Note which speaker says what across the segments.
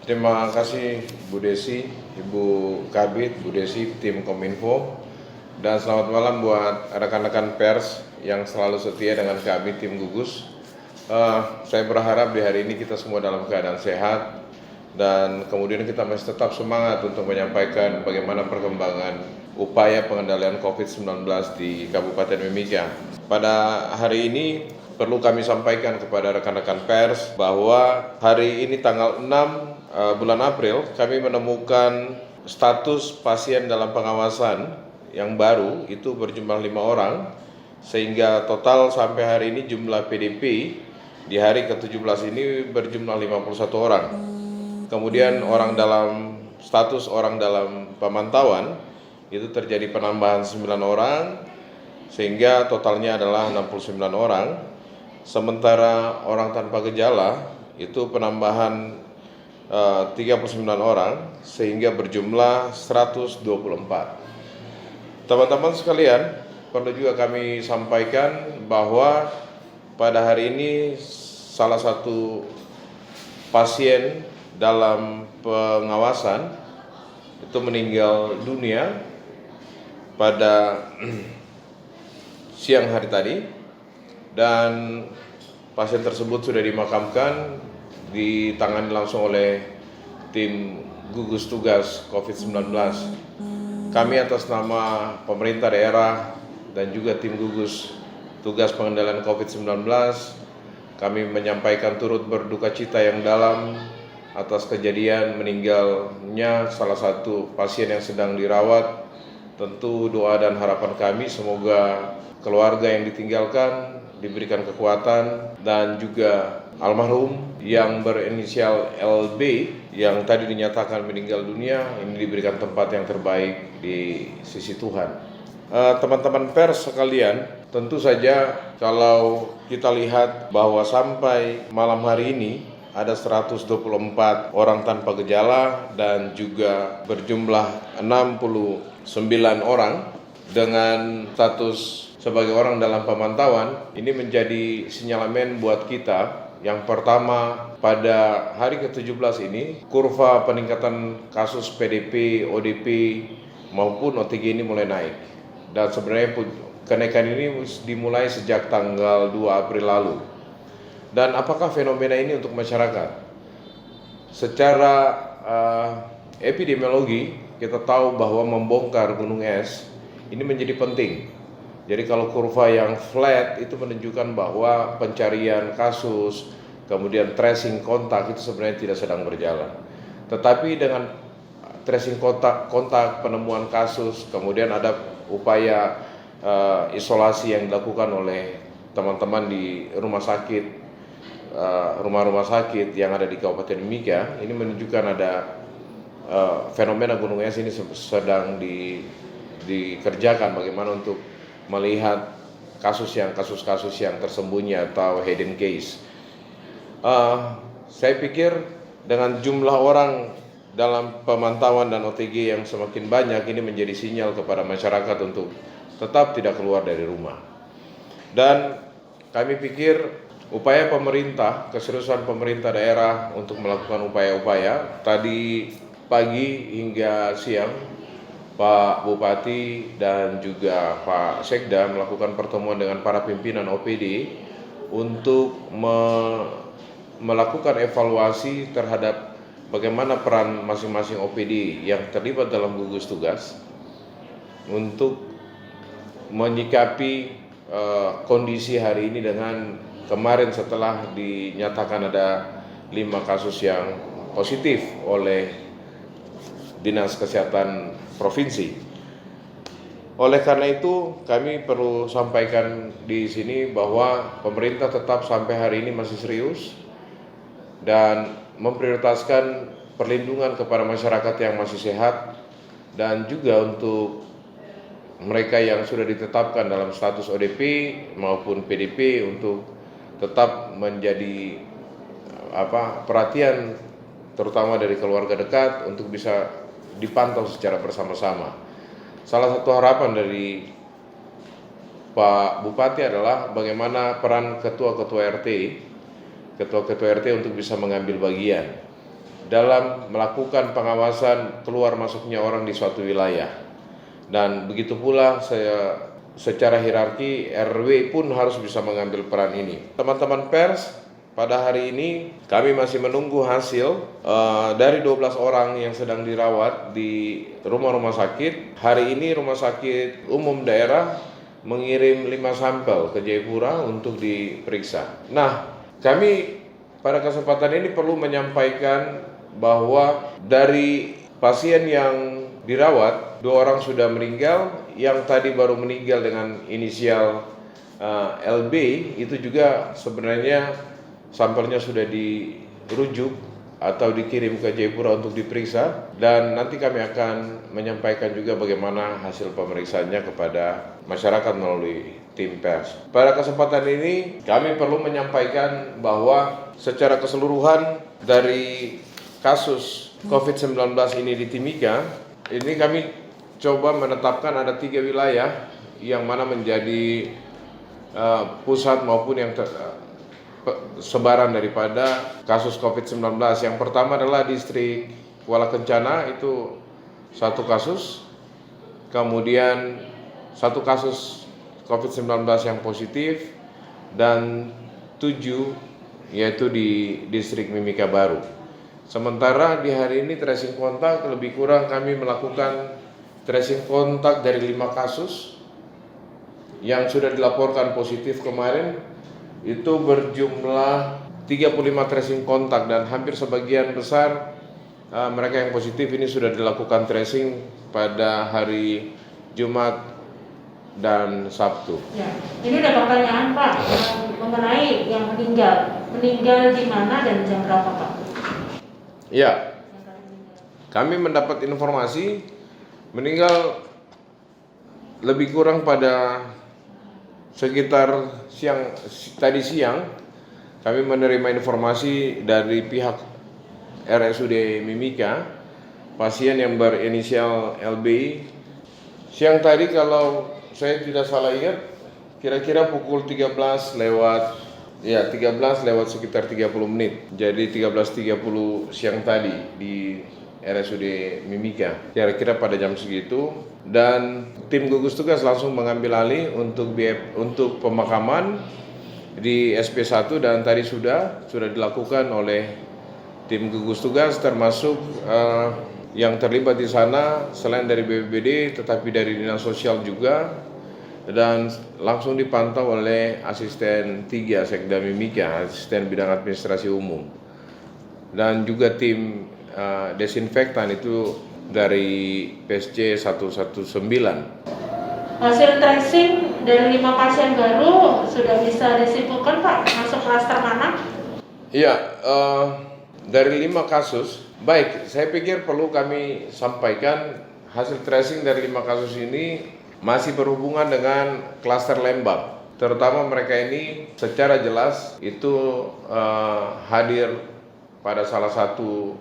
Speaker 1: Terima kasih Bu Desi, Ibu Kabid, Bu Desi, tim Kominfo, dan selamat malam buat rekan-rekan pers yang selalu setia dengan kami, tim Gugus. Saya berharap di hari ini kita semua dalam keadaan sehat dan kemudian kita masih tetap semangat untuk menyampaikan bagaimana perkembangan upaya pengendalian COVID-19 di Kabupaten Mimika. Pada hari ini perlu kami sampaikan kepada rekan-rekan pers bahwa hari ini tanggal 6 bulan April kami menemukan status pasien dalam pengawasan yang baru itu berjumlah 5 orang, sehingga total sampai hari ini jumlah PDP di hari ke-17 ini berjumlah 51 orang. Kemudian status orang dalam pemantauan itu terjadi penambahan 9 orang, sehingga totalnya adalah 69 orang. Sementara orang tanpa gejala itu penambahan 39 orang, sehingga berjumlah 124. Teman-teman sekalian, perlu juga kami sampaikan bahwa pada hari ini salah satu pasien dalam pengawasan itu meninggal dunia pada siang hari tadi, dan pasien tersebut sudah dimakamkan, ditangani langsung oleh tim gugus tugas COVID-19. Kami atas nama pemerintah daerah dan juga tim gugus tugas pengendalian COVID-19, kami menyampaikan turut berduka cita yang dalam atas kejadian meninggalnya salah satu pasien yang sedang dirawat. Tentu doa dan harapan kami semoga keluarga yang ditinggalkan diberikan kekuatan, dan juga almarhum yang berinisial LB yang tadi dinyatakan meninggal dunia ini diberikan tempat yang terbaik di sisi Tuhan. Teman-teman pers sekalian, tentu saja kalau kita lihat bahwa sampai malam hari ini ada 124 orang tanpa gejala dan juga berjumlah 69 orang dengan status sebagai orang dalam pemantauan. Ini menjadi sinyalemen buat kita. Yang pertama, pada hari ke-17 ini kurva peningkatan kasus PDP, ODP maupun OTG ini mulai naik. Dan sebenarnya kenaikan ini dimulai sejak tanggal 2 April lalu. Dan apakah fenomena ini untuk masyarakat? Secara epidemiologi kita tahu bahwa membongkar gunung es ini menjadi penting. Jadi kalau kurva yang flat itu menunjukkan bahwa pencarian kasus, kemudian tracing kontak itu sebenarnya tidak sedang berjalan. Tetapi dengan tracing kontak, penemuan kasus, kemudian ada upaya isolasi yang dilakukan oleh teman-teman di rumah sakit, rumah-rumah sakit yang ada di Kabupaten Mimika, ini menunjukkan ada fenomena gunung es ini sedang dikerjakan bagaimana untuk melihat kasus-kasus yang tersembunyi atau hidden case. Saya pikir dengan jumlah orang dalam pemantauan dan OTG yang semakin banyak, ini menjadi sinyal kepada masyarakat untuk tetap tidak keluar dari rumah. Dan kami pikir upaya pemerintah, keseriusan pemerintah daerah untuk melakukan upaya-upaya, tadi pagi hingga siang Pak Bupati dan juga Pak Sekda melakukan pertemuan dengan para pimpinan OPD untuk melakukan evaluasi terhadap bagaimana peran masing-masing OPD yang terlibat dalam gugus tugas untuk menyikapi kondisi hari ini dengan kemarin setelah dinyatakan ada 5 kasus yang positif oleh Dinas Kesehatan Provinsi. Oleh karena itu, kami perlu sampaikan di sini bahwa pemerintah tetap sampai hari ini masih serius dan memprioritaskan perlindungan kepada masyarakat yang masih sehat, dan juga untuk mereka yang sudah ditetapkan dalam status ODP maupun PDP untuk tetap menjadi perhatian terutama dari keluarga dekat untuk bisa dipantau secara bersama-sama. Salah satu harapan dari Pak Bupati adalah bagaimana peran ketua-ketua RT untuk bisa mengambil bagian dalam melakukan pengawasan keluar masuknya orang di suatu wilayah. Dan begitu pula secara hierarki RW pun harus bisa mengambil peran ini. Teman-teman pers, pada hari ini kami masih menunggu hasil dari 12 orang yang sedang dirawat di rumah-rumah sakit. Hari ini Rumah Sakit Umum Daerah mengirim 5 sampel ke Jayapura untuk diperiksa. Nah, kami pada kesempatan ini perlu menyampaikan bahwa dari pasien yang dirawat, 2 orang sudah meninggal, yang tadi baru meninggal dengan inisial LB itu juga sebenarnya sampelnya sudah dirujuk atau dikirim ke Jayapura untuk diperiksa, dan nanti kami akan menyampaikan juga bagaimana hasil pemeriksaannya kepada masyarakat melalui tim pers. Pada kesempatan ini kami perlu menyampaikan bahwa secara keseluruhan dari kasus COVID-19 ini di Timika, ini kami coba menetapkan ada 3 wilayah yang mana menjadi pusat maupun yang sebaran daripada kasus COVID-19. Yang pertama adalah distrik Kuala Kencana, itu 1 kasus, kemudian 1 kasus COVID-19 yang positif, dan 7 yaitu di distrik Mimika Baru. Sementara di hari ini tracing kontak lebih kurang kami melakukan tracing kontak dari 5 kasus yang sudah dilaporkan positif kemarin, itu berjumlah 35 tracing kontak, dan hampir sebagian besar mereka yang positif ini sudah dilakukan tracing pada hari Jumat dan Sabtu.
Speaker 2: Ya, ini ada pertanyaan Pak mengenai yang meninggal di mana dan jam berapa Pak?
Speaker 1: Ya, kami mendapat informasi meninggal lebih kurang pada sekitar tadi siang. Kami menerima informasi dari pihak RSUD Mimika, pasien yang berinisial LB. Siang tadi kalau saya tidak salah ingat, kira-kira pukul 13 lewat sekitar 30 menit. Jadi 13.30 siang tadi di RSUD Mimika, kira-kira pada jam segitu, dan tim gugus tugas langsung mengambil alih untuk pemakaman di SP1, dan tadi sudah dilakukan oleh tim gugus tugas, termasuk yang terlibat di sana selain dari BPBD tetapi dari Dinas Sosial juga, dan langsung dipantau oleh asisten 3 Sekda Mimika, asisten bidang administrasi umum, dan juga tim desinfektan itu dari PSC 119.
Speaker 2: Hasil tracing dari 5 pasien baru sudah bisa disimpulkan Pak, masuk klaster mana?
Speaker 1: Iya, dari 5 kasus. Baik, saya pikir perlu kami sampaikan hasil tracing dari 5 kasus ini masih berhubungan dengan klaster Lembang. Terutama mereka ini secara jelas itu hadir pada salah satu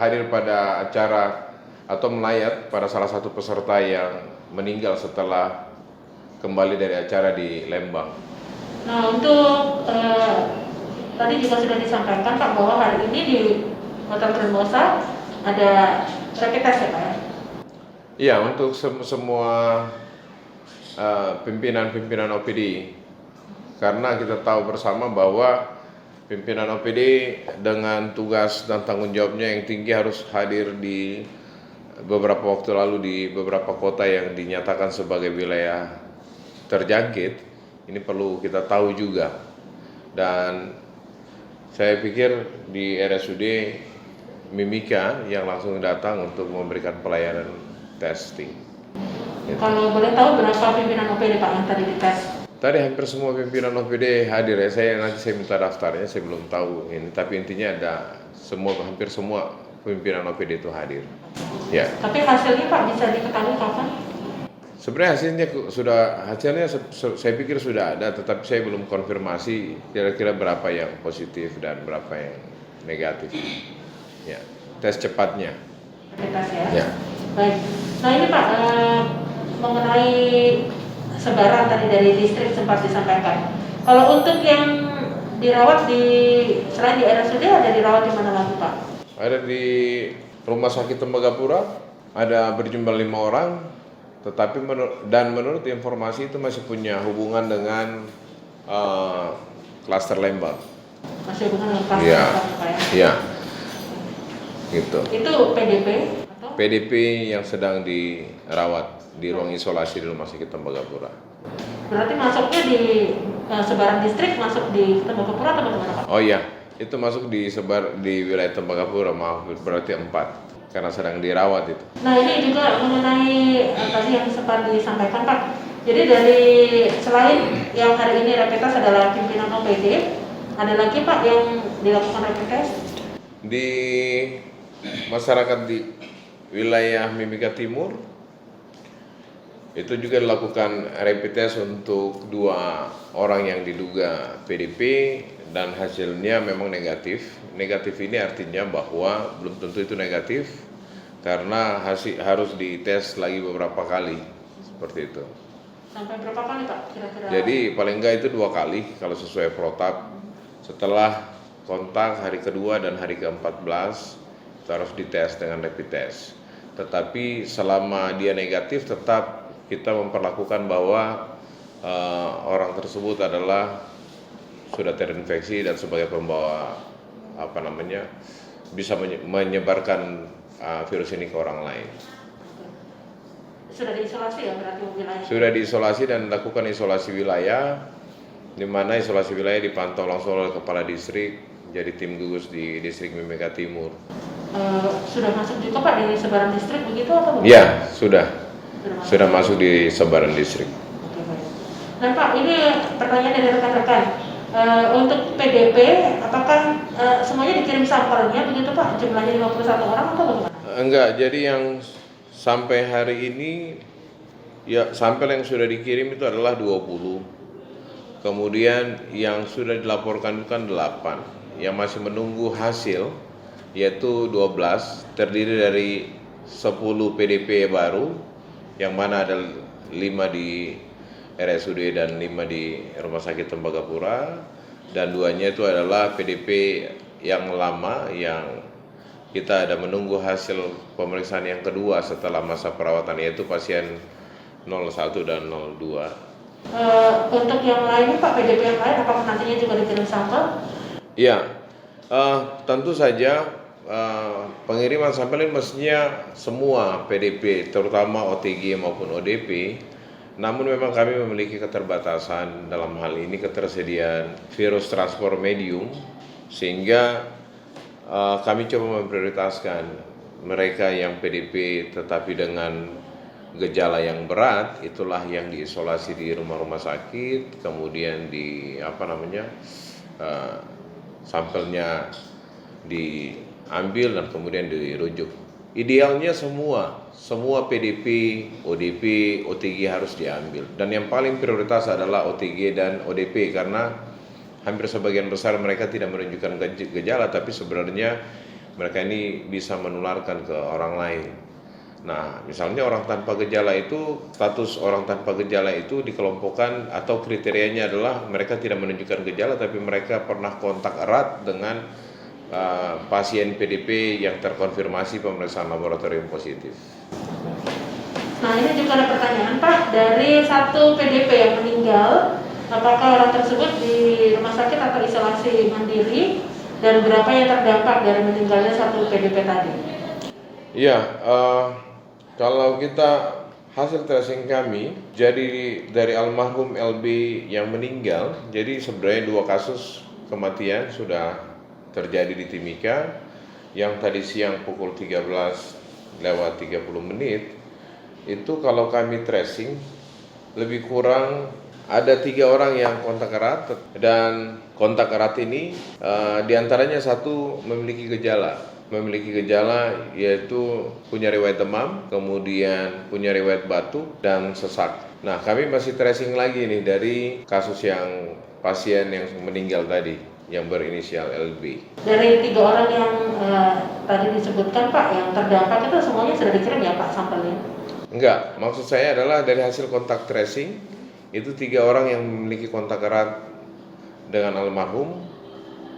Speaker 1: hadir pada acara atau melayat pada salah satu peserta yang meninggal setelah kembali dari acara di Lembang.
Speaker 2: Nah, untuk tadi juga sudah disampaikan Pak bahwa hari ini di Hotel Formosa ada rapid test ya Pak ya?
Speaker 1: Iya, untuk semua pimpinan OPD, karena kita tahu bersama bahwa pimpinan OPD dengan tugas dan tanggung jawabnya yang tinggi harus hadir di beberapa waktu lalu di beberapa kota yang dinyatakan sebagai wilayah terjangkit. Ini perlu kita tahu juga, dan saya pikir di RSUD Mimika yang langsung datang untuk memberikan pelayanan testing. Gitu.
Speaker 2: Kalau boleh tahu berapa pimpinan OPD Pak yang tadi dites?
Speaker 1: Tadi hampir semua pimpinan OPD hadir ya. Nanti saya minta daftarnya, saya belum tahu ini. Tapi intinya hampir semua pimpinan OPD itu hadir. Ya.
Speaker 2: Tapi hasilnya Pak bisa diketahui kapan?
Speaker 1: Sebenarnya hasilnya saya pikir sudah ada, tetapi saya belum konfirmasi kira-kira berapa yang positif dan berapa yang negatif. Ya, tes cepatnya.
Speaker 2: Tes ya.
Speaker 1: Ya.
Speaker 2: Baik. Nah ini Pak mengenai sebaran tadi dari distrik sempat disampaikan. Kalau untuk yang dirawat selain di RSUD ada dirawat di mana lagi Pak?
Speaker 1: Ada di Rumah Sakit Tembagapura, ada berjumlah 5 orang, tetapi menurut informasi itu masih punya hubungan dengan klaster Lembang.
Speaker 2: Masih hubungan dengan klaster
Speaker 1: Iya,
Speaker 2: Pak ya?
Speaker 1: iya, gitu.
Speaker 2: Itu PDP atau?
Speaker 1: PDP yang sedang dirawat di ruang isolasi di Rumah Sakit Tembagapura.
Speaker 2: Berarti masuknya di sebaran distrik, masuk di Tembagapura atau bagaimana Pak?
Speaker 1: Oh iya, itu masuk disebar di wilayah Tembagapura, maaf, berarti 4 karena sedang dirawat itu.
Speaker 2: Nah ini juga mengenai tadi yang sempat disampaikan Pak. Jadi dari selain yang hari ini rapid test adalah pimpinan OPD, ada lagi Pak yang dilakukan rapid test?
Speaker 1: Di masyarakat di wilayah Mimika Timur itu juga dilakukan rapid test untuk 2 orang yang diduga PDP dan hasilnya memang negatif. Negatif ini artinya bahwa belum tentu itu negatif karena harus dites lagi beberapa kali seperti itu.
Speaker 2: Sampai berapa kali Pak kira-kira?
Speaker 1: Jadi paling enggak itu 2 kali kalau sesuai protap. Setelah kontak hari kedua dan hari ke-14 itu harus dites dengan rapid test. Tetapi selama dia negatif tetap kita memperlakukan bahwa orang tersebut adalah sudah terinfeksi dan sebagai pembawa bisa menyebarkan virus ini ke orang lain.
Speaker 2: Sudah diisolasi ya berarti wilayah?
Speaker 1: Sudah diisolasi dan lakukan isolasi wilayah, di mana isolasi wilayah dipantau langsung oleh kepala distrik, jadi tim gugus di distrik Mimika Timur.
Speaker 2: Sudah masuk juga Pak di sebaran distrik begitu atau belum?
Speaker 1: Ya, sudah masuk di sebaran distrik.
Speaker 2: Oke, baik. Nah Pak, ini pertanyaan dari rekan-rekan. Untuk PDP, apakah semuanya dikirim sampelnya begitu Pak? Jumlahnya 51 orang atau bagaimana?
Speaker 1: Enggak, jadi yang sampai hari ini ya sampel yang sudah dikirim itu adalah 20. Kemudian yang sudah dilaporkan itu kan 8. Yang masih menunggu hasil yaitu 12, terdiri dari 10 PDP baru, yang mana ada 5 di RSUD dan 5 di Rumah Sakit Tembagapura, dan 2-nya itu adalah PDP yang lama yang kita ada menunggu hasil pemeriksaan yang kedua setelah masa perawatan, yaitu pasien 01 dan 02.
Speaker 2: Untuk yang lain Pak, PDP yang lain apakah nantinya juga dikirim sampel?
Speaker 1: Iya, tentu saja pengiriman sampel ini mestinya semua PDP, terutama OTG maupun ODP. Namun memang kami memiliki keterbatasan dalam hal ini ketersediaan virus transport medium, sehingga kami coba memprioritaskan mereka yang PDP tetapi dengan gejala yang berat, itulah yang diisolasi di rumah-rumah sakit, kemudian sampelnya diambil dan kemudian dirujuk. Idealnya semua PDP, ODP, OTG harus diambil. Dan yang paling prioritas adalah OTG dan ODP karena hampir sebagian besar mereka tidak menunjukkan gejala, tapi sebenarnya mereka ini bisa menularkan ke orang lain. Nah, misalnya orang tanpa gejala itu, status orang tanpa gejala itu dikelompokkan atau kriterianya adalah mereka tidak menunjukkan gejala tapi mereka pernah kontak erat dengan pasien PDP yang terkonfirmasi pemeriksaan laboratorium positif.
Speaker 2: Nah ini juga ada pertanyaan Pak, dari 1 PDP yang meninggal, apakah orang tersebut di rumah sakit atau isolasi mandiri, dan berapa yang terdampak dari meninggalnya 1 PDP tadi?
Speaker 1: Iya, kalau kita hasil tracing kami, jadi dari almarhum LB yang meninggal, jadi sebenarnya 2 kasus kematian sudah terjadi di Timika, yang tadi siang pukul 13:30 itu kalau kami tracing lebih kurang ada 3 orang yang kontak erat, dan kontak erat ini diantaranya 1 memiliki gejala yaitu punya riwayat demam, kemudian punya riwayat batuk dan sesak. Nah, kami masih tracing lagi nih dari kasus yang pasien yang meninggal tadi yang berinisial LB.
Speaker 2: Dari 3 orang yang tadi disebutkan Pak, yang terdampak itu semuanya sudah dikirim ya Pak sampelnya?
Speaker 1: Enggak, maksud saya adalah dari hasil kontak tracing itu 3 orang yang memiliki kontak erat dengan almarhum,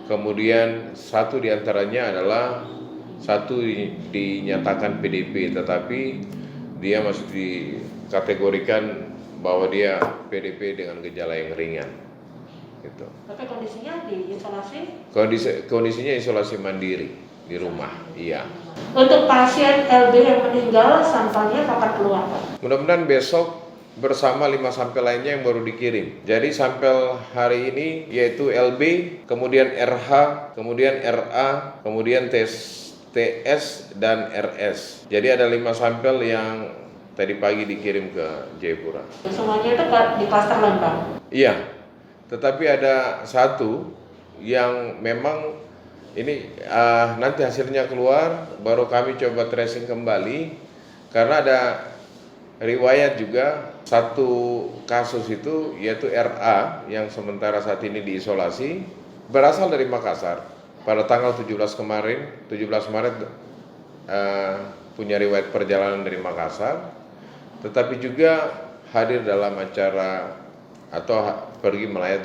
Speaker 1: kemudian 1 diantaranya adalah satu dinyatakan PDP, tetapi dia masih dikategorikan bahwa dia PDP dengan gejala yang ringan. Gitu.
Speaker 2: Tapi kondisinya diisolasi?
Speaker 1: Kondisinya isolasi mandiri di rumah, iya.
Speaker 2: Untuk pasien LB yang meninggal, sampelnya kapan keluar, Pak?
Speaker 1: Mudah-mudahan besok bersama 5 sampel lainnya yang baru dikirim. Jadi sampel hari ini yaitu LB, kemudian RH, kemudian RA, kemudian TS dan RS. Jadi ada 5 sampel yang tadi pagi dikirim ke Jayapura.
Speaker 2: Semuanya itu di klaster Lembang?
Speaker 1: Iya, tetapi ada satu yang memang ini nanti hasilnya keluar, baru kami coba tracing kembali, karena ada riwayat juga satu kasus itu yaitu RA yang sementara saat ini diisolasi, berasal dari Makassar pada tanggal 17 Maret punya riwayat perjalanan dari Makassar, tetapi juga hadir dalam acara atau pergi melayat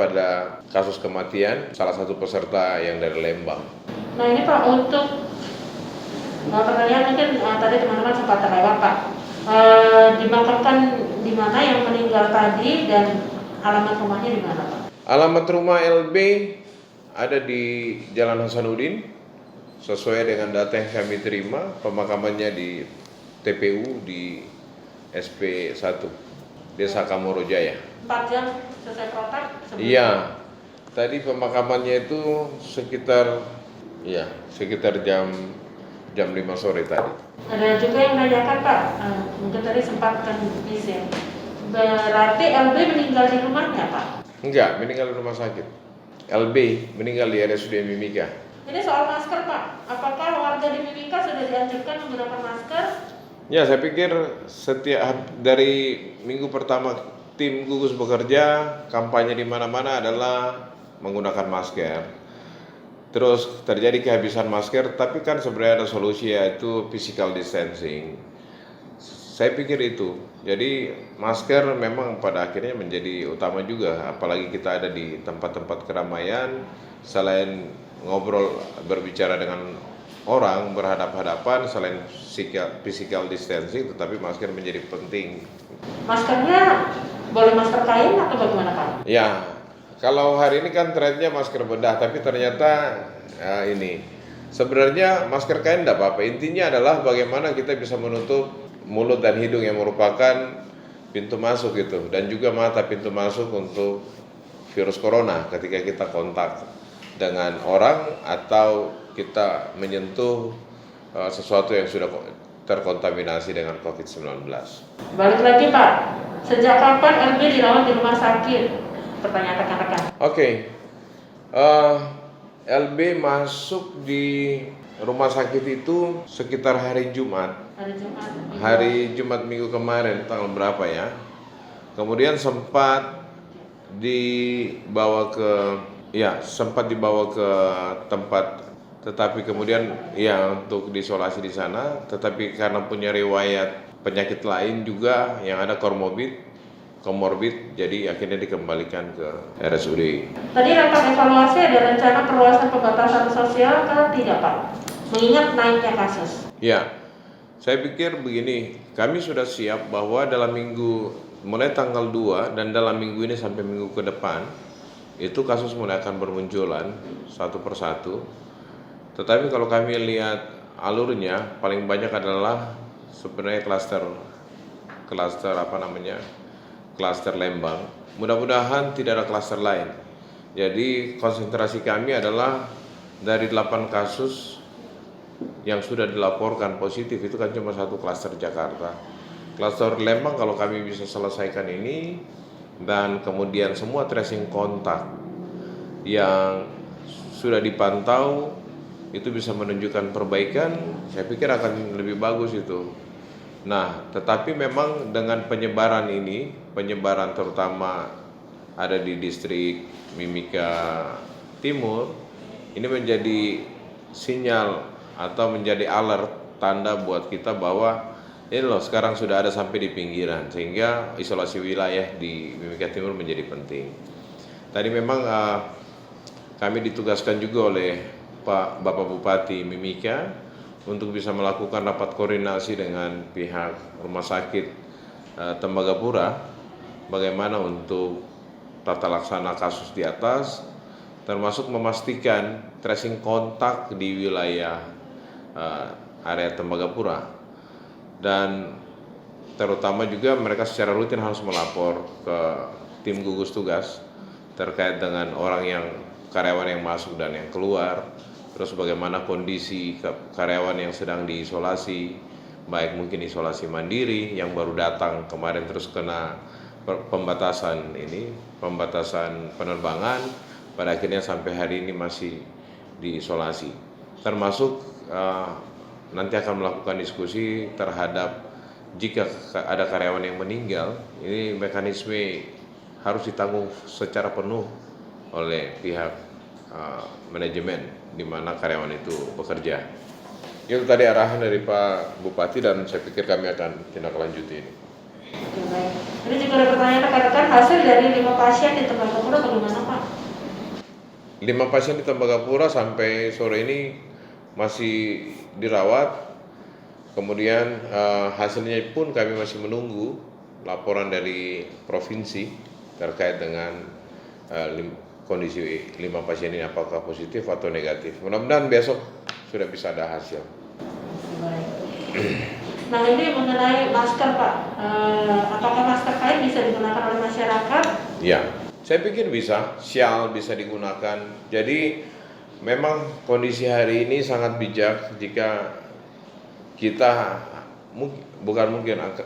Speaker 1: pada kasus kematian salah satu peserta yang dari Lembang.
Speaker 2: Nah ini Pak, untuk pertanyaan mungkin tadi teman-teman sempat terlewat Pak, dimakamkan di mana yang meninggal tadi dan alamat rumahnya di mana Pak?
Speaker 1: Alamat rumah LB ada di Jalan Hasanuddin, sesuai dengan data yang kami terima. Pemakamannya di TPU di SP1 Desa Kamoro Jaya.
Speaker 2: 4 jam selesai protap?
Speaker 1: Iya, tadi pemakamannya itu sekitar jam 5 sore tadi.
Speaker 2: Ada juga yang menanyakan Pak, mungkin tadi sempat kan bisa. Berarti LB meninggal di rumahnya Pak?
Speaker 1: Enggak, meninggal di rumah sakit. LB meninggal di RSUD Mimika.
Speaker 2: Ini soal masker Pak, apakah warga di Mimika sudah dianjurkan menggunakan masker?
Speaker 1: Ya, saya pikir setiap dari minggu pertama tim gugus bekerja, kampanye di mana-mana adalah menggunakan masker. Terus terjadi kehabisan masker, tapi kan sebenarnya ada solusi, yaitu physical distancing. Saya pikir itu. Jadi masker memang pada akhirnya menjadi utama juga, apalagi kita ada di tempat-tempat keramaian. Selain ngobrol berbicara dengan orang berhadap-hadapan, selain physical distancing, tetapi masker menjadi penting.
Speaker 2: Maskernya boleh masker kain atau bagaimana Pak?
Speaker 1: Ya, kalau hari ini kan trennya masker bedah, tapi ternyata ini sebenarnya masker kain tidak apa-apa. Intinya adalah bagaimana kita bisa menutup mulut dan hidung yang merupakan pintu masuk gitu, dan juga mata, pintu masuk untuk virus corona ketika kita kontak dengan orang atau kita menyentuh sesuatu yang sudah terkontaminasi dengan COVID-19.
Speaker 2: Balik lagi Pak, sejak kapan LB dirawat di rumah sakit? Pertanyaan rekan-rekan.
Speaker 1: Oke. LB masuk di rumah sakit itu sekitar hari Jumat. Hari Jumat minggu kemarin, tanggal berapa ya? Kemudian sempat dibawa ke tempat, tetapi kemudian untuk diisolasi di sana, tetapi karena punya riwayat penyakit lain juga yang ada komorbid, jadi akhirnya dikembalikan ke RSUD.
Speaker 2: Tadi rapat evaluasi ada rencana perluasan pembatasan sosial kan tidak Pak? Mengingat naiknya kasus.
Speaker 1: Ya, saya pikir begini, kami sudah siap bahwa dalam minggu mulai tanggal 2 dan dalam minggu ini sampai minggu ke depan itu kasus mulai akan bermunculan satu persatu. Tetapi kalau kami lihat alurnya, paling banyak adalah sebenarnya klaster Lembang. Mudah-mudahan tidak ada klaster lain. Jadi konsentrasi kami adalah dari 8 kasus yang sudah dilaporkan positif, itu kan cuma satu klaster Jakarta. Klaster Lembang kalau kami bisa selesaikan ini, dan kemudian semua tracing kontak yang sudah dipantau itu bisa menunjukkan perbaikan, saya pikir akan lebih bagus itu. Nah, tetapi memang dengan penyebaran terutama ada di distrik Mimika Timur, ini menjadi sinyal atau menjadi alert, tanda buat kita bahwa ini loh sekarang sudah ada sampai di pinggiran, sehingga isolasi wilayah di Mimika Timur menjadi penting. Tadi memang kami ditugaskan juga oleh Bapak Bupati Mimika untuk bisa melakukan rapat koordinasi dengan pihak Rumah Sakit Tembagapura bagaimana untuk tata laksana kasus di atas, termasuk memastikan tracing kontak di wilayah area Tembagapura, dan terutama juga mereka secara rutin harus melapor ke tim gugus tugas terkait dengan orang yang karyawan yang masuk dan yang keluar, terus bagaimana kondisi karyawan yang sedang diisolasi, baik mungkin isolasi mandiri yang baru datang kemarin terus kena pembatasan penerbangan, pada akhirnya sampai hari ini masih diisolasi. Termasuk nanti akan melakukan diskusi terhadap jika ada karyawan yang meninggal, ini mekanisme harus ditanggung secara penuh oleh pihak manajemen di mana karyawan itu bekerja. Itu tadi arahan dari Pak Bupati dan saya pikir kami akan tindak lanjuti ini.
Speaker 2: Oke, baik. Ini juga ada pertanyaan rekan-rekan, hasil dari 5 pasien di Tembagapura bagaimana Pak?
Speaker 1: 5 pasien di Tembagapura sampai sore ini masih dirawat. Kemudian hasilnya pun kami masih menunggu laporan dari provinsi terkait dengan kondisi 5 pasien ini apakah positif atau negatif. Mudah-mudahan besok sudah bisa ada hasil.
Speaker 2: Baik. Nah, ini mengenai masker Pak, apakah masker kain bisa digunakan oleh masyarakat?
Speaker 1: Ya, saya pikir bisa, syal bisa digunakan. Jadi memang kondisi hari ini sangat bijak jika kita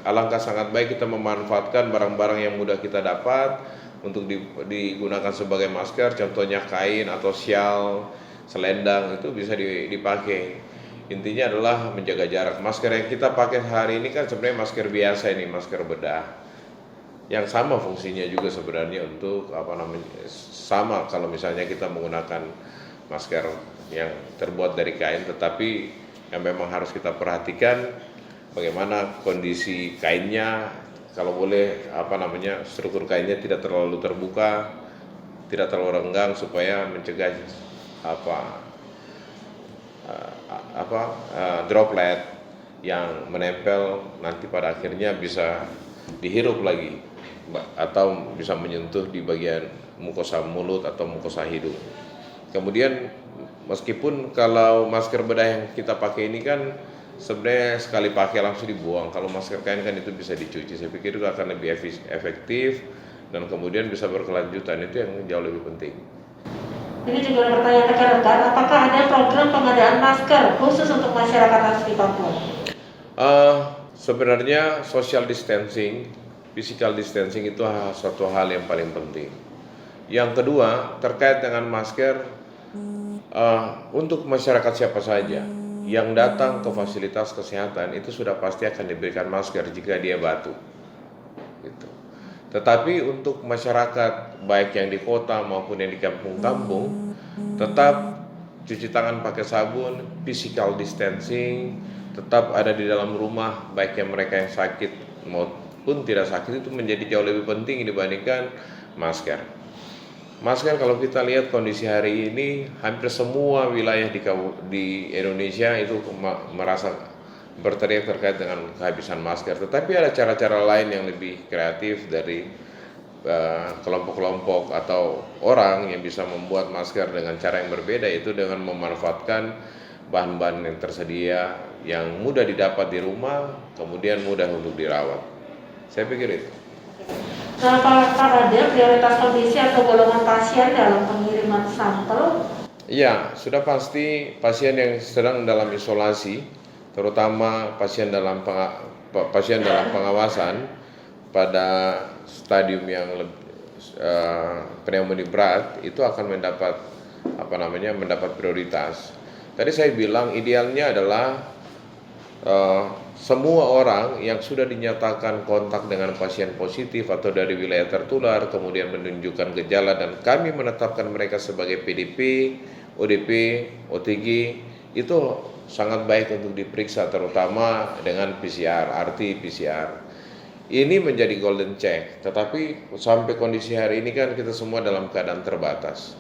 Speaker 1: alangkah sangat baik kita memanfaatkan barang-barang yang mudah kita dapat untuk digunakan sebagai masker, contohnya kain atau syal, selendang itu bisa dipakai. Intinya adalah menjaga jarak. Masker yang kita pakai hari ini kan sebenarnya masker biasa, ini masker bedah yang sama fungsinya juga sebenarnya untuk sama kalau misalnya kita menggunakan masker yang terbuat dari kain, tetapi yang memang harus kita perhatikan bagaimana kondisi kainnya, kalau boleh struktur kainnya tidak terlalu terbuka, tidak terlalu renggang supaya mencegah droplet yang menempel nanti pada akhirnya bisa dihirup lagi atau bisa menyentuh di bagian mukosa mulut atau mukosa hidung. Kemudian meskipun kalau masker bedah yang kita pakai ini kan sebenarnya sekali pakai langsung dibuang, kalau masker kain kan itu bisa dicuci. Saya pikir itu akan lebih efektif dan kemudian bisa berkelanjutan, itu yang jauh lebih penting.
Speaker 2: Ini juga ada pertanyaan rekan-rekan, apakah ada program pengadaan masker khusus untuk masyarakat asli Papua?
Speaker 1: Sebenarnya social distancing, physical distancing itu suatu hal yang paling penting. Yang kedua, terkait dengan masker, untuk masyarakat siapa saja yang datang ke fasilitas kesehatan itu sudah pasti akan diberikan masker jika dia batuk. Gitu. Tetapi untuk masyarakat baik yang di kota maupun yang di kampung-kampung, tetap cuci tangan pakai sabun, physical distancing, tetap ada di dalam rumah, baik yang mereka yang sakit maupun tidak sakit, itu menjadi jauh lebih penting dibandingkan masker. Masker kalau kita lihat kondisi hari ini, hampir semua wilayah di Indonesia itu merasa berteriak terkait dengan kehabisan masker. Tetapi ada cara-cara lain yang lebih kreatif dari kelompok-kelompok atau orang yang bisa membuat masker dengan cara yang berbeda, yaitu dengan memanfaatkan bahan-bahan yang tersedia yang mudah didapat di rumah, kemudian mudah untuk dirawat. Saya pikir itu.
Speaker 2: Nah, apakah ada prioritas kondisi atau golongan pasien dalam pengiriman sampel?
Speaker 1: Ya, sudah pasti pasien yang sedang dalam isolasi, terutama pasien dalam pengawasan pada stadium yang pneumonia berat, itu akan mendapat prioritas. Tadi saya bilang idealnya adalah semua orang yang sudah dinyatakan kontak dengan pasien positif atau dari wilayah tertular kemudian menunjukkan gejala dan kami menetapkan mereka sebagai PDP, ODP, OTG, itu sangat baik untuk diperiksa terutama dengan PCR, RT-PCR. Ini menjadi golden check, tetapi sampai kondisi hari ini kan kita semua dalam keadaan terbatas.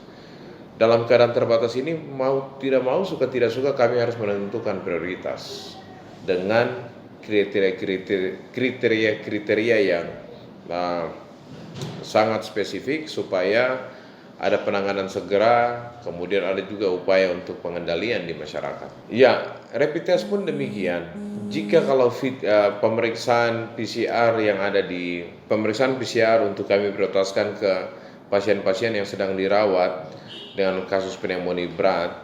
Speaker 1: dalam keadaan terbatas ini mau tidak mau, suka tidak suka kami harus menentukan prioritas dengan kriteria yang sangat spesifik supaya ada penanganan segera, kemudian ada juga upaya untuk pengendalian di masyarakat. Ya, rapid test pun demikian. Jika kalau pemeriksaan PCR yang ada di pemeriksaan PCR untuk kami prioritaskan ke pasien-pasien yang sedang dirawat dengan kasus pneumonia berat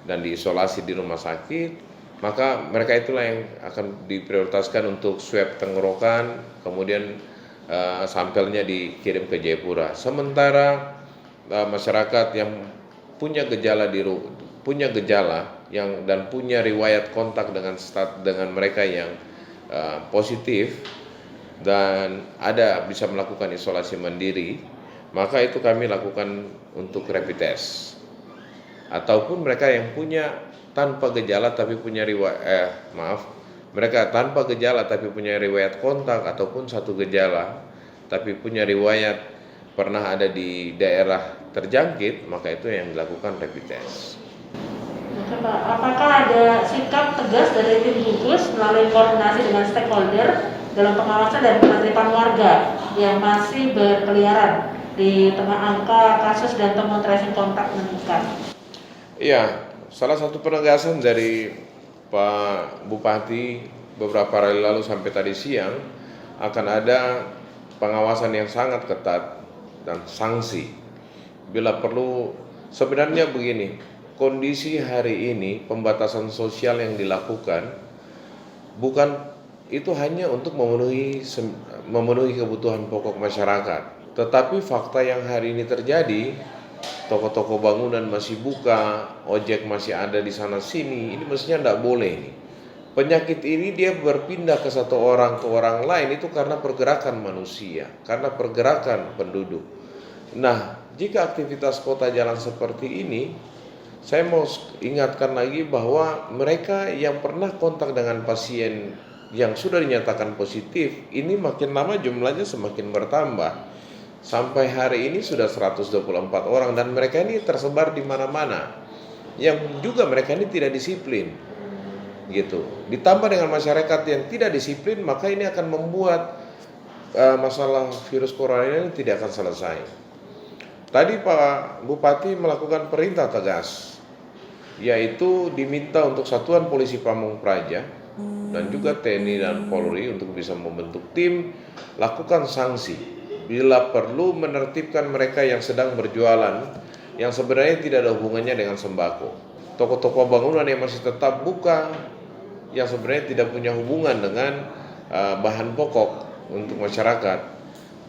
Speaker 1: dan diisolasi di rumah sakit, maka mereka itulah yang akan diprioritaskan untuk swab tenggorokan, kemudian sampelnya dikirim ke Jayapura. Sementara masyarakat yang punya gejala dan punya riwayat kontak dengan mereka yang positif dan bisa melakukan isolasi mandiri, maka itu kami lakukan untuk rapid test. Ataupun mereka yang tanpa gejala tapi punya mereka tanpa gejala tapi punya riwayat kontak, ataupun satu gejala tapi punya riwayat pernah ada di daerah terjangkit, maka itu yang dilakukan rapid test.
Speaker 2: Oke Pak, apakah ada sikap tegas dari tim gugus melalui koordinasi dengan stakeholder dalam pengawasan dan penertiban warga yang masih berkeliaran di tengah angka kasus dan temuan tracing kontak meningkat?
Speaker 1: Iya, salah satu penegasan dari Pak Bupati beberapa hari lalu sampai tadi siang akan ada pengawasan yang sangat ketat dan sanksi. Bila perlu, sebenarnya begini, kondisi hari ini pembatasan sosial yang dilakukan bukan itu hanya untuk memenuhi kebutuhan pokok masyarakat, tetapi fakta yang hari ini terjadi, toko-toko bangunan masih buka, ojek masih ada di sana sini, ini mestinya tidak boleh nih. Penyakit ini dia berpindah ke satu orang ke orang lain itu karena pergerakan manusia, karena pergerakan penduduk. Nah, jika aktivitas kota jalan seperti ini, saya mau ingatkan lagi bahwa mereka yang pernah kontak dengan pasien yang sudah dinyatakan positif, ini makin lama jumlahnya semakin bertambah. Sampai hari ini sudah 124 orang dan mereka ini tersebar di mana-mana. Yang juga mereka ini tidak disiplin. Gitu. Ditambah dengan masyarakat yang tidak disiplin, maka ini akan membuat masalah virus corona ini tidak akan selesai. Tadi Pak Bupati melakukan perintah tegas, yaitu diminta untuk Satuan Polisi Pamung Praja dan juga TNI dan Polri untuk bisa membentuk tim, lakukan sanksi. Bila perlu menertibkan mereka yang sedang berjualan yang sebenarnya tidak ada hubungannya dengan sembako. Toko-toko bangunan yang masih tetap buka yang sebenarnya tidak punya hubungan dengan bahan pokok untuk masyarakat.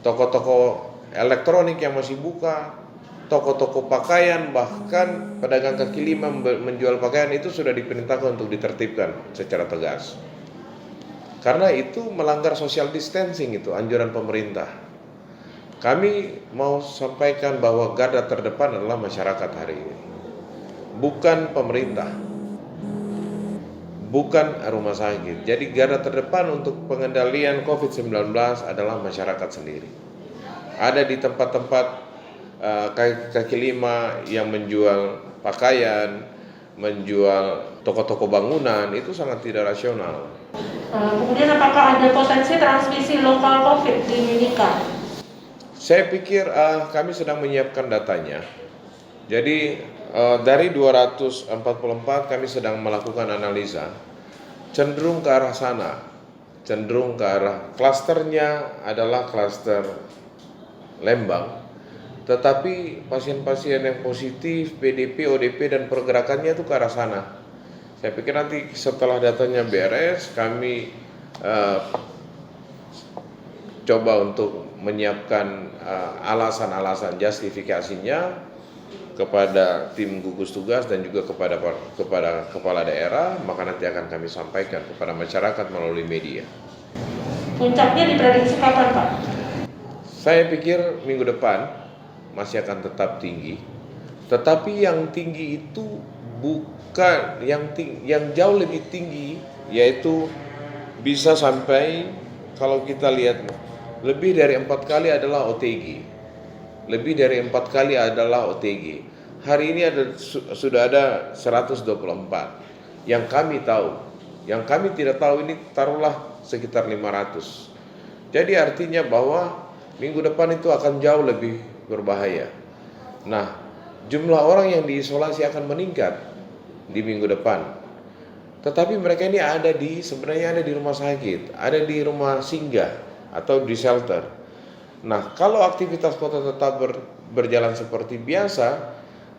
Speaker 1: Toko-toko elektronik yang masih buka, toko-toko pakaian, bahkan pedagang kaki lima menjual pakaian itu sudah diperintahkan untuk ditertibkan secara tegas. Karena itu melanggar social distancing, itu anjuran pemerintah. Kami mau sampaikan bahwa garda terdepan adalah masyarakat hari ini, bukan pemerintah, bukan rumah sakit. Jadi garda terdepan untuk pengendalian COVID-19 adalah masyarakat sendiri. Ada di tempat-tempat kaki lima yang menjual pakaian, menjual toko-toko bangunan, itu sangat tidak rasional.
Speaker 2: Kemudian apakah ada potensi transmisi lokal COVID di Mimika?
Speaker 1: Saya pikir kami sedang menyiapkan datanya. Jadi dari 244 kami sedang melakukan analisa, cenderung ke arah sana, cenderung ke arah klasternya adalah klaster Lembang. Tetapi pasien-pasien yang positif, PDP, ODP dan pergerakannya itu ke arah sana. Saya pikir nanti setelah datanya beres, kami coba untuk menyiapkan alasan-alasan justifikasinya kepada tim gugus tugas dan juga kepada kepala daerah, maka nanti akan kami sampaikan kepada masyarakat melalui media.
Speaker 2: Puncaknya diprediksi kapan, Pak?
Speaker 1: Saya pikir minggu depan masih akan tetap tinggi, tetapi yang tinggi itu bukan yang jauh lebih tinggi, yaitu bisa sampai, kalau kita lihat, lebih dari 4 kali adalah OTG. Lebih dari 4 kali adalah OTG. hari ini sudah ada 124 yang kami tahu. Yang kami tidak tahu ini taruhlah sekitar 500. Jadi artinya bahwa minggu depan itu akan jauh lebih berbahaya. Nah, jumlah orang yang diisolasi akan meningkat di minggu depan. Tetapi mereka ini sebenarnya ada di rumah sakit, ada di rumah singgah atau di shelter. Nah, kalau aktivitas kota tetap berjalan seperti biasa,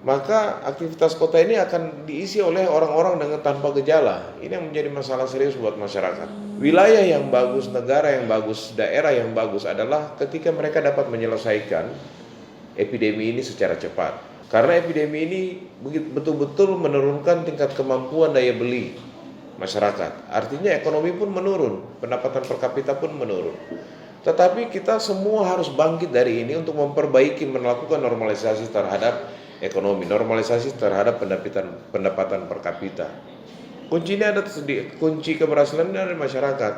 Speaker 1: maka aktivitas kota ini akan diisi oleh orang-orang dengan tanpa gejala. Ini yang menjadi masalah serius buat masyarakat. Wilayah yang bagus, negara yang bagus, daerah yang bagus adalah ketika mereka dapat menyelesaikan epidemi ini secara cepat. Karena epidemi ini betul-betul menurunkan tingkat kemampuan daya beli masyarakat. Artinya ekonomi pun menurun, pendapatan per kapita pun menurun. Tetapi kita semua harus bangkit dari ini untuk melakukan normalisasi terhadap ekonomi, normalisasi terhadap pendapatan per kapita. Kunci keberhasilan dari masyarakat.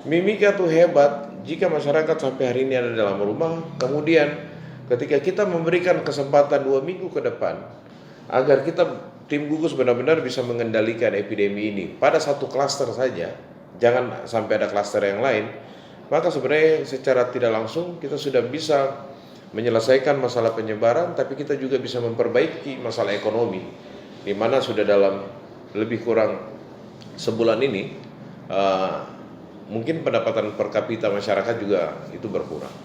Speaker 1: Mimika tuh hebat jika masyarakat sampai hari ini ada dalam rumah, kemudian ketika kita memberikan kesempatan 2 minggu ke depan agar tim gugus benar-benar bisa mengendalikan epidemi ini pada satu klaster saja, jangan sampai ada klaster yang lain, maka sebenarnya secara tidak langsung kita sudah bisa menyelesaikan masalah penyebaran, tapi kita juga bisa memperbaiki masalah ekonomi, di mana sudah dalam lebih kurang sebulan ini mungkin pendapatan per kapita masyarakat juga itu berkurang.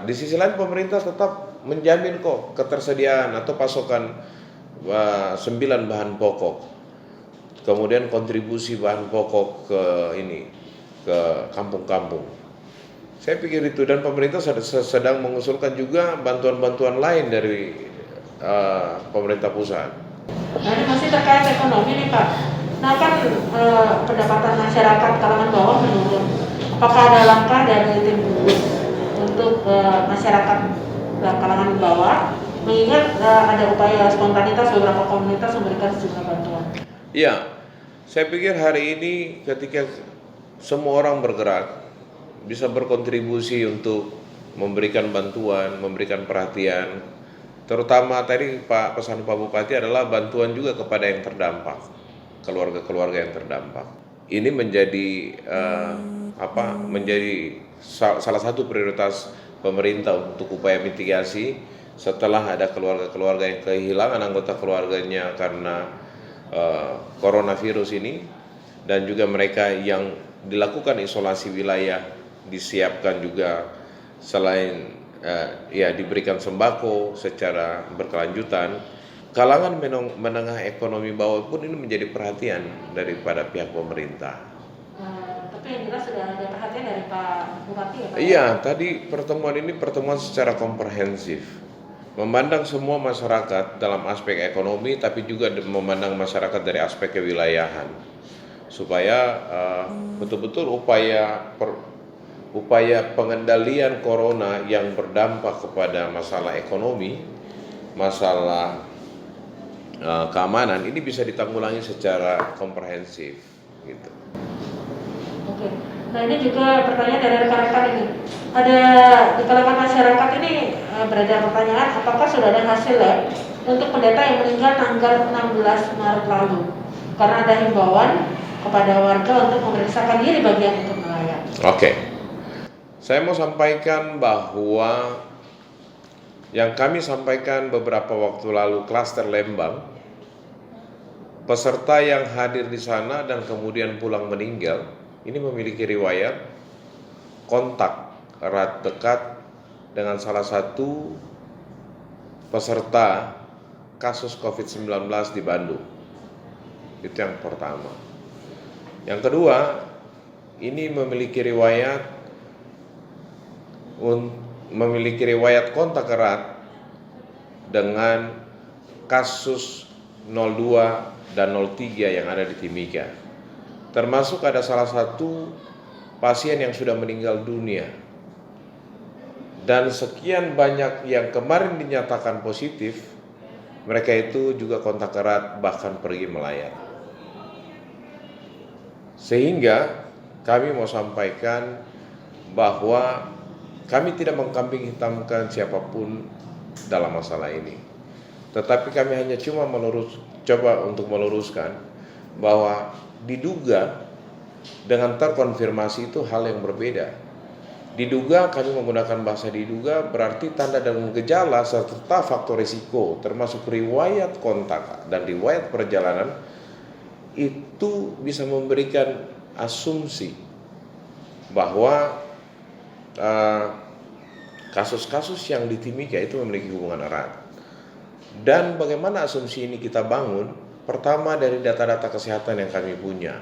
Speaker 1: Di sisi lain pemerintah tetap menjamin kok ketersediaan atau pasokan 9 bahan pokok, kemudian kontribusi bahan pokok ke kampung-kampung. Saya pikir itu, dan pemerintah sedang mengusulkan juga bantuan-bantuan lain dari pemerintah pusat.
Speaker 2: Nah, ini masih terkait ekonomi nih Pak. Nah kan pendapatan masyarakat kalangan bawah menurun. Apakah ada langkah dari tim gugus untuk masyarakat kalangan bawah, mengingat ada upaya spontanitas beberapa komunitas memberikan sejumlah bantuan?
Speaker 1: Iya, saya pikir hari ini ketika semua orang bergerak, bisa berkontribusi untuk memberikan bantuan, memberikan perhatian. Terutama tadi pesan Pak Bupati adalah bantuan juga kepada yang terdampak, keluarga-keluarga yang terdampak. Ini menjadi salah satu prioritas pemerintah untuk upaya mitigasi setelah ada keluarga-keluarga yang kehilangan anggota keluarganya karena coronavirus ini, dan juga mereka yang dilakukan isolasi wilayah disiapkan juga selain diberikan sembako secara berkelanjutan. Kalangan menengah ekonomi bawah pun ini menjadi perhatian daripada pihak pemerintah.
Speaker 2: Tapi yang jelas sudah ada perhatian dari Pak Bupati ya Pak?
Speaker 1: Iya, tadi pertemuan secara komprehensif, memandang semua masyarakat dalam aspek ekonomi, tapi juga memandang masyarakat dari aspek kewilayahan, supaya betul-betul upaya pengendalian corona yang berdampak kepada masalah ekonomi, masalah keamanan ini bisa ditanggulangi secara komprehensif gitu.
Speaker 2: Oke. Nah ini juga pertanyaan dari rekan-rekan ini. Ada di kalangan masyarakat ini beredar pertanyaan apakah sudah ada hasil lab untuk pendeta yang meninggal tanggal 16 Maret lalu, karena ada himbauan kepada warga untuk memeriksakan diri bagi yang ikut melayat.
Speaker 1: Oke. Saya mau sampaikan bahwa yang kami sampaikan beberapa waktu lalu klaster Lembang, peserta yang hadir di sana dan kemudian pulang meninggal, ini memiliki riwayat kontak erat dekat dengan salah satu peserta kasus COVID-19 di Bandung. Itu yang pertama. Yang kedua, ini memiliki riwayat kontak erat dengan kasus 02 dan 03 yang ada di Timika. Termasuk ada salah satu pasien yang sudah meninggal dunia. Dan sekian banyak yang kemarin dinyatakan positif, mereka itu juga kontak erat bahkan pergi melayat. Sehingga kami mau sampaikan bahwa kami tidak mengkambing hitamkan siapapun dalam masalah ini. tetapi kami hanya cuma coba untuk meluruskan bahwa diduga dengan terkonfirmasi itu hal yang berbeda. Diduga, kami menggunakan bahasa diduga, berarti tanda dan gejala serta faktor risiko termasuk riwayat kontak dan riwayat perjalanan itu bisa memberikan asumsi bahwa kasus-kasus yang di Timika itu memiliki hubungan erat. Dan bagaimana asumsi ini kita bangun? Pertama, dari data-data kesehatan yang kami punya.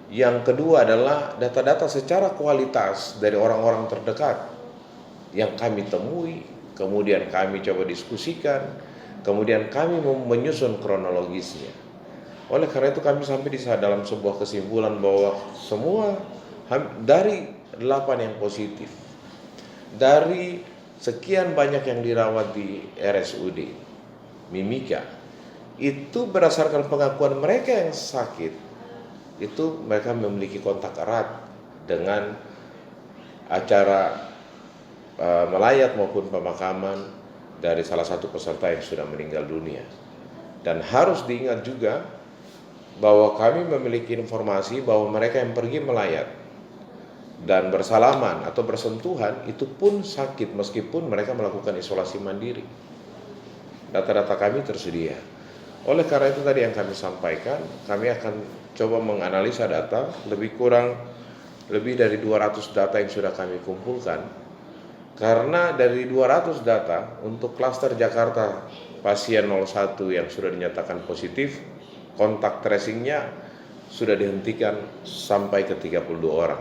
Speaker 1: Yang kedua adalah data-data secara kualitas dari orang-orang terdekat yang kami temui, kemudian kami coba diskusikan, kemudian kami menyusun kronologisnya. Oleh karena itu kami sampai dalam sebuah kesimpulan bahwa semua dari 8 yang positif, dari sekian banyak yang dirawat di RSUD Mimika, itu berdasarkan pengakuan mereka yang sakit, itu mereka memiliki kontak erat dengan acara melayat maupun pemakaman dari salah satu peserta yang sudah meninggal dunia. Dan harus diingat juga bahwa kami memiliki informasi bahwa mereka yang pergi melayat dan bersalaman atau bersentuhan itu pun sakit meskipun mereka melakukan isolasi mandiri. Data-data kami tersedia. Oleh karena itu tadi yang kami sampaikan, kami akan coba menganalisa data, lebih dari 200 data yang sudah kami kumpulkan. Karena dari 200 data untuk klaster Jakarta pasien 01 yang sudah dinyatakan positif, kontak tracingnya sudah dihentikan sampai ke 32 orang.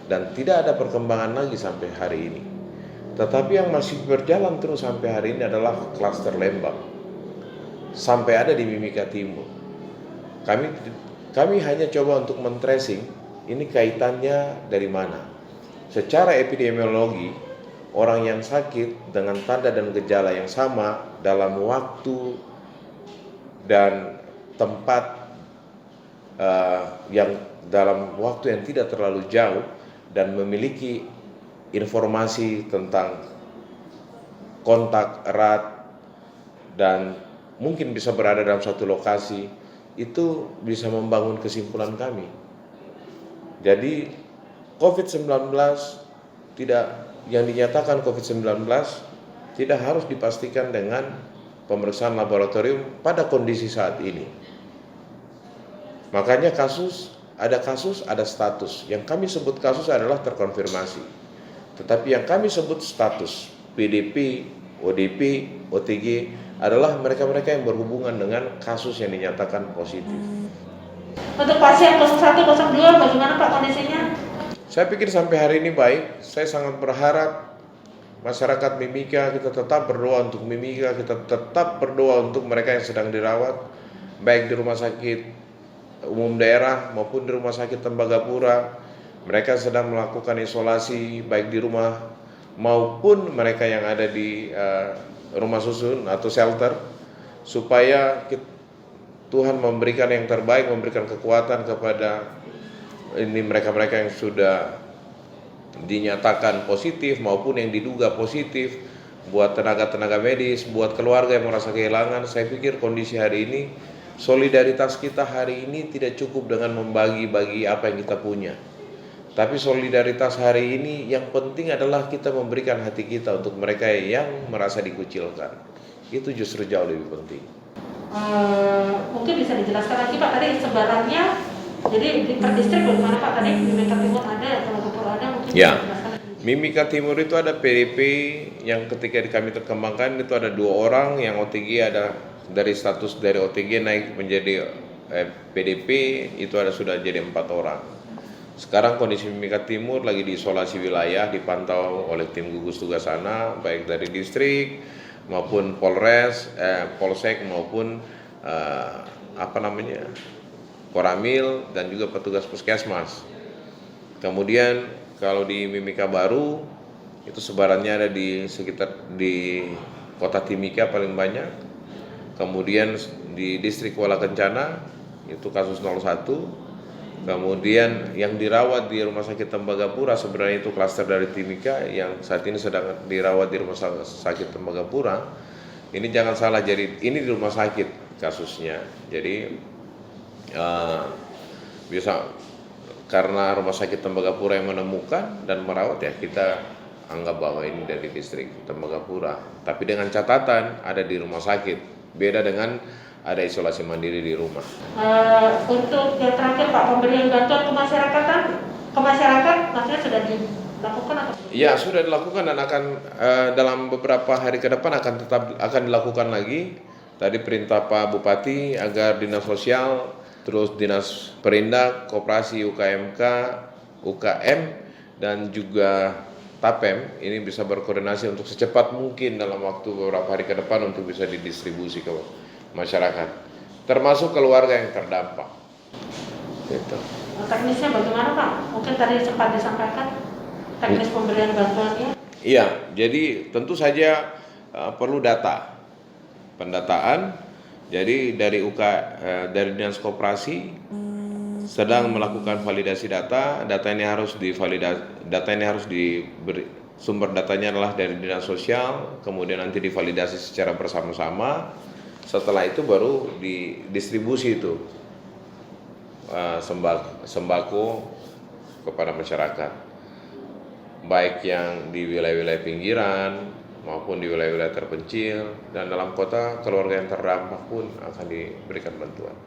Speaker 1: Dan tidak ada perkembangan lagi sampai hari ini. Tetapi yang masih berjalan terus sampai hari ini adalah klaster Lembang. Sampai ada di Mimika Timur. Kami hanya coba untuk men-tracing ini kaitannya dari mana. Secara epidemiologi, orang yang sakit dengan tanda dan gejala yang sama dalam waktu dan tempat yang dalam waktu yang tidak terlalu jauh dan memiliki informasi tentang kontak erat dan mungkin bisa berada dalam satu lokasi, itu bisa membangun kesimpulan kami. Jadi COVID-19 yang dinyatakan COVID-19 tidak harus dipastikan dengan pemeriksaan laboratorium pada kondisi saat ini. Makanya ada kasus, ada status. Yang kami sebut kasus adalah terkonfirmasi. Tetapi yang kami sebut status, PDP, ODP, OTG adalah mereka-mereka yang berhubungan dengan kasus yang dinyatakan positif.
Speaker 2: Untuk pasien 01, 02 bagaimana Pak kondisinya?
Speaker 1: Saya pikir sampai hari ini baik. Saya sangat berharap masyarakat Mimika, kita tetap berdoa untuk Mimika, kita tetap berdoa untuk mereka yang sedang dirawat, baik di rumah sakit umum daerah maupun di rumah sakit Tembagapura. Mereka sedang melakukan isolasi baik di rumah maupun mereka yang ada di rumah susun atau shelter, supaya Tuhan memberikan yang terbaik, memberikan kekuatan kepada ini mereka-mereka yang sudah dinyatakan positif maupun yang diduga positif, buat tenaga-tenaga medis, buat keluarga yang merasa kehilangan. Saya pikir kondisi hari ini, solidaritas kita hari ini tidak cukup dengan membagi-bagi apa yang kita punya. Tapi solidaritas hari ini yang penting adalah kita memberikan hati kita untuk mereka yang merasa dikucilkan. Itu justru jauh lebih penting.
Speaker 2: Mungkin bisa dijelaskan lagi Pak tadi sebarannya, jadi di per distrik bagaimana Pak tadi? Mimika Timur ada, Tembagapura ada, mungkin
Speaker 1: ya.
Speaker 2: bisa dijelaskan lagi.
Speaker 1: Mimika Timur itu ada PDP yang ketika kami terkembangkan itu ada 2 orang, yang OTG ada dari status dari OTG naik menjadi PDP itu sudah jadi 4 orang. Sekarang kondisi Mimika Timur lagi diisolasi wilayah, dipantau oleh tim gugus tugas sana, baik dari distrik maupun Polres, Polsek maupun Koramil dan juga petugas puskesmas. Kemudian kalau di Mimika Baru itu sebarannya ada di kota Timika paling banyak. Kemudian di distrik Kuala Kencana itu kasus 01. Kemudian yang dirawat di Rumah Sakit Tembagapura sebenarnya itu klaster dari Timika yang saat ini sedang dirawat di Rumah Sakit Tembagapura. Ini jangan salah, jadi ini di rumah sakit kasusnya. Jadi bisa karena rumah sakit Tembagapura yang menemukan dan merawat, ya kita anggap bahwa ini dari distrik Tembagapura. Tapi dengan catatan ada di rumah sakit, beda dengan ada isolasi mandiri di rumah.
Speaker 2: Untuk yang terakhir Pak, pemberian bantuan ke masyarakat maksudnya sudah dilakukan atau?
Speaker 1: Ya, sudah dilakukan dan akan dalam beberapa hari ke depan akan dilakukan lagi. Tadi perintah Pak Bupati agar Dinas Sosial, terus Dinas Perindak, Koperasi UKMK, UKM, dan juga TAPEM ini bisa berkoordinasi untuk secepat mungkin dalam waktu beberapa hari ke depan untuk bisa didistribusi ke masyarakat, termasuk keluarga yang terdampak. Gitu.
Speaker 2: Teknisnya bagaimana Pak? Mungkin tadi sempat disampaikan teknis pemberian bantuannya.
Speaker 1: Iya, jadi tentu saja perlu data, pendataan. Jadi dari dari Dinas Koperasi sedang melakukan validasi data. Data ini harus diberi, sumber datanya adalah dari Dinas Sosial, kemudian nanti divalidasi secara bersama-sama. Setelah itu baru didistribusi itu sembako kepada masyarakat, baik yang di wilayah-wilayah pinggiran maupun di wilayah-wilayah terpencil, dan dalam kota keluarga yang terdampak pun akan diberikan bantuan.